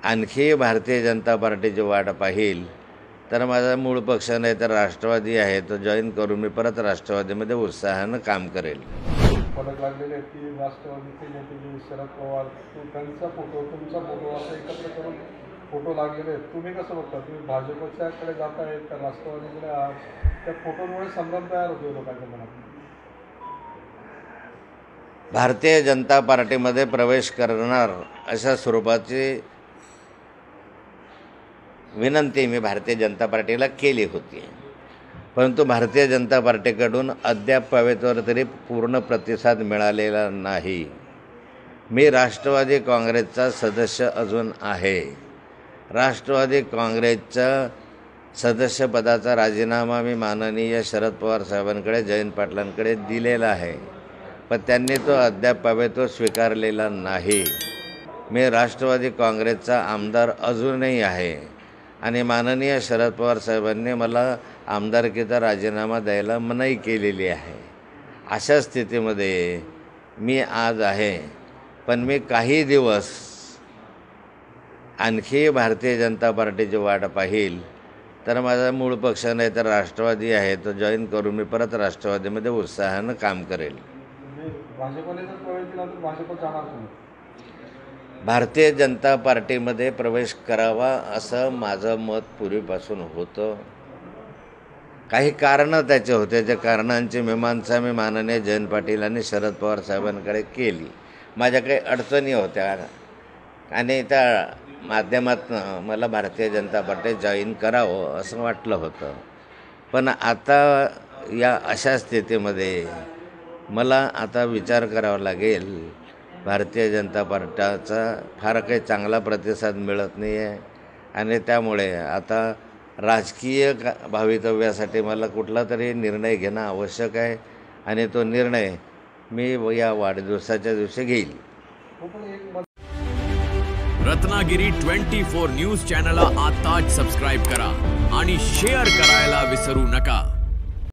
आणखी भारतीय जनता पार्टीची वाट पाहिल तर माझा मूळ पक्ष नाही तर राष्ट्रवादी आहे तो जॉईन करून मी परत राष्ट्रवादीमध्ये उत्साहानं काम करेल. फलक लागलेले आहेत की राष्ट्रवादीचे नेते जे शरद पवार त्यांचा फोटो तुमचा फोटो असं एकत्र करून फोटो लागलेले आहेत. तुम्ही कसं बघता? तुम्ही भाजपच्याकडे जात आहेत का राष्ट्रवादीकडे आहात? त्या फोटोमुळे संभ्रम तयार होतो लोकांच्या मनात. भारतीय जनता पार्टीमध्ये प्रवेश करणार अशा स्वरूपाची विनंती मी भारतीय जनता पार्टीला केली होती, परंतु भारतीय जनता पार्टीकडून अद्याप पवेतवर तरी पूर्ण प्रतिसाद मिळालेला नाही. मी राष्ट्रवादी काँग्रेसचा सदस्य अजून आहे. राष्ट्रवादी काँग्रेसच्या सदस्यपदाचा राजीनामा मी माननीय शरद पवार साहेबांकडे जयंत पाटलांकडे दिलेला आहे, पण त्यांनी तो अद्याप पवेतो स्वीकारलेला नाही. मी राष्ट्रवादी काँग्रेसचा आमदार अजूनही आहे आणि माननीय शरद पवार साहेबांनी मला आमदारकीचा राजीनामा द्यायला मनाई केलेली आहे. अशा स्थितीमध्ये मी आज आहे, पण मी काही दिवस आणखी भारतीय जनता पार्टीची वाट पाहिल तर माझा मूळ पक्ष नाही तर राष्ट्रवादी आहे तो जॉईन करून मी परत राष्ट्रवादीमध्ये उत्साहानं काम करेल. भारतीय जनता पार्टीमध्ये प्रवेश करावा असं माझं मत पूर्वीपासून होतं. काही कारणं त्याचे होते, त्या कारणांची मीमांसा मी माननीय जयंत पाटील आणि शरद पवार साहेबांकडे केली. माझ्या काही अडचणी होत्या आणि त्या माध्यमातून मला भारतीय जनता पार्टी जॉईन करावं असं वाटलं होतं. पण आता या अशा स्थितीमध्ये मला आता विचार करावा लागेल. भारतीय जनता पार्टीचा फार काही चांगला प्रतिसाद मिळत नाही आहे आणि त्यामुळे आता राजकीय भवितव्यासाठी मला कुठला तरी निर्णय घेणं आवश्यक आहे आणि तो निर्णय मी या वाढदिवसाच्या दिवशी घेईल. रत्नागिरी 24 न्यूज चॅनलला आताच सबस्क्राइब करा आणि शेअर करायला विसरू नका.